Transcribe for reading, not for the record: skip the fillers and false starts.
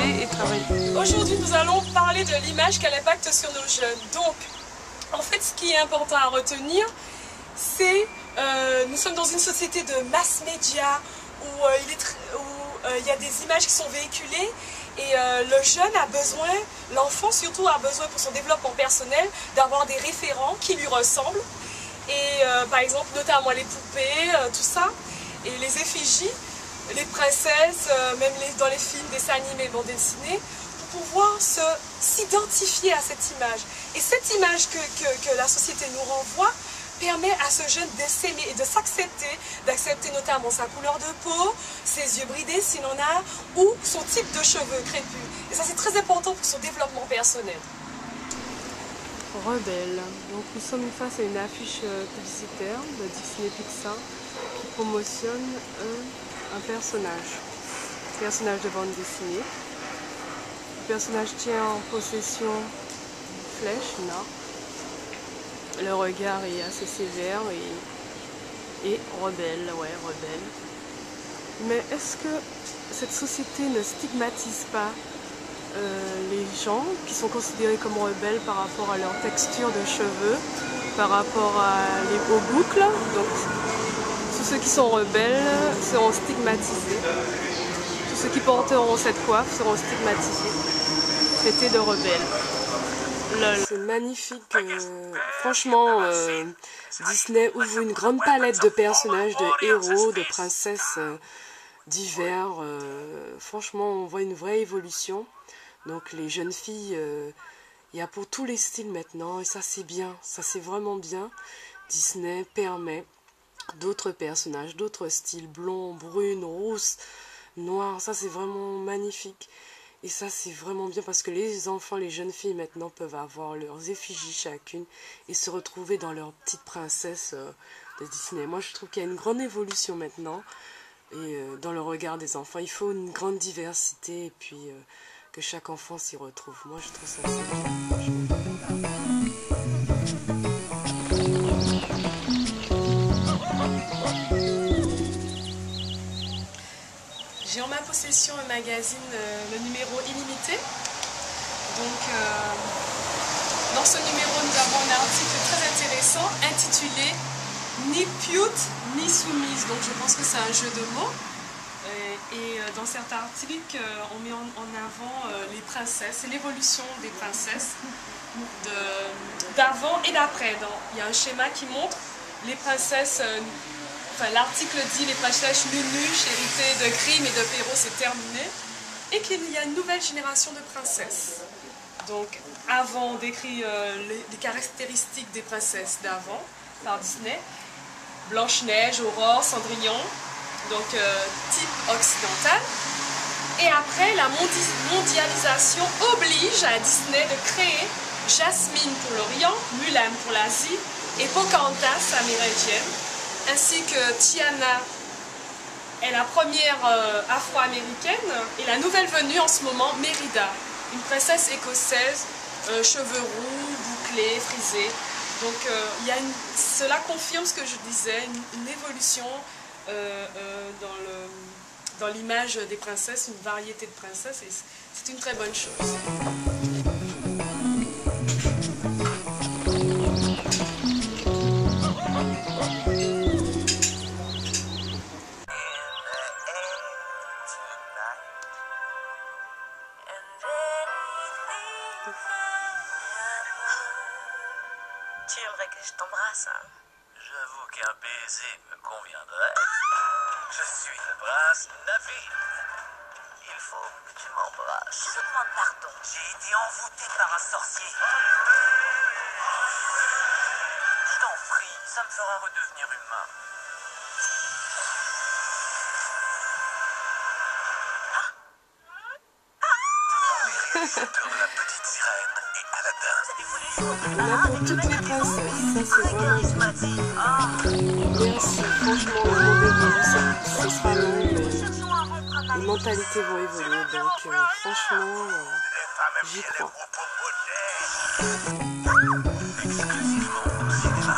s'émanciper et travailler. Aujourd'hui, nous allons parler de l'image qu'a l'impact sur nos jeunes. Donc, en fait, ce qui est important à retenir, c'est nous sommes dans une société de mass média où il y a des images qui sont véhiculées et le jeune a besoin, l'enfant surtout a besoin pour son développement personnel d'avoir des référents qui lui ressemblent. Et par exemple, notamment les poupées, tout ça, et les effigies, les princesses, même dans les films, dessins animés, bandes dessinées, pour pouvoir s'identifier à cette image. Et cette image que la société nous renvoie permet à ce jeune de s'aimer et de s'accepter, d'accepter notamment sa couleur de peau, ses yeux bridés s'il en a, ou son type de cheveux crépus. Et ça c'est très important pour son développement personnel. Rebelle. Donc nous sommes face à une affiche publicitaire de Disney Pixar qui promotionne un personnage de bande dessinée. Le personnage tient en possession une flèche, une arme. Le regard est assez sévère et rebelle, ouais, rebelle. Mais est-ce que cette société ne stigmatise pas les gens qui sont considérés comme rebelles par rapport à leur texture de cheveux, par rapport aux boucles? Donc tous ceux qui sont rebelles seront stigmatisés. Tous ceux qui porteront cette coiffe seront stigmatisés, traités de rebelles. C'est magnifique, franchement, Disney ouvre une grande palette de personnages, de héros, de princesses divers. Franchement, on voit une vraie évolution. Donc les jeunes filles, il y a pour tous les styles maintenant, et ça c'est bien, ça c'est vraiment bien. Disney permet d'autres personnages, d'autres styles, blonds, brunes, rousses, noirs, ça c'est vraiment magnifique. Et ça c'est vraiment bien parce que les enfants, les jeunes filles maintenant peuvent avoir leurs effigies chacune et se retrouver dans leur petite princesse de Disney. Moi je trouve qu'il y a une grande évolution maintenant et dans le regard des enfants. Il faut une grande diversité et puis que chaque enfant s'y retrouve. Moi je trouve ça assez bien. J'ai en ma possession un magazine, le numéro illimité. Donc, dans ce numéro, nous avons un article très intéressant intitulé « Ni pute, ni soumise ». Donc, je pense que c'est un jeu de mots. Et dans cet article, on met en avant les princesses et l'évolution des princesses d'avant et d'après. Il y a un schéma qui montre les princesses. Enfin, l'article dit les princesses nunuches, héritées de Grimm et de Perrault, c'est terminé. Et qu'il y a une nouvelle génération de princesses. Donc, avant, on décrit les caractéristiques des princesses d'avant, par Disney. Blanche-Neige, Aurore, Cendrillon, donc type occidental. Et après, la mondialisation oblige à Disney de créer Jasmine pour l'Orient, Mulan pour l'Asie et Pocahontas amérindienne. Ainsi que Tiana est la première afro-américaine et la nouvelle venue en ce moment, Mérida, une princesse écossaise, cheveux roux, bouclés, frisés. Donc cela confirme ce que je disais, une évolution dans l'image des princesses, une variété de princesses, et c'est une très bonne chose. Tu aimerais que je t'embrasse, hein? J'avoue qu'un baiser me conviendrait. Je suis le prince Naveen. Il faut que tu m'embrasses. Je te demande pardon. J'ai été envoûté par un sorcier. Je t'en prie, ça me fera redevenir humain. Les réalisateurs de La Petite Sirène et Aladdin. On a pour toutes les princesses, ça c'est vraiment bien. Merci, franchement, le monde évolue, ce sera long, mais les mentalités vont évoluer, donc franchement, j'y crois. Exclusivement au cinéma.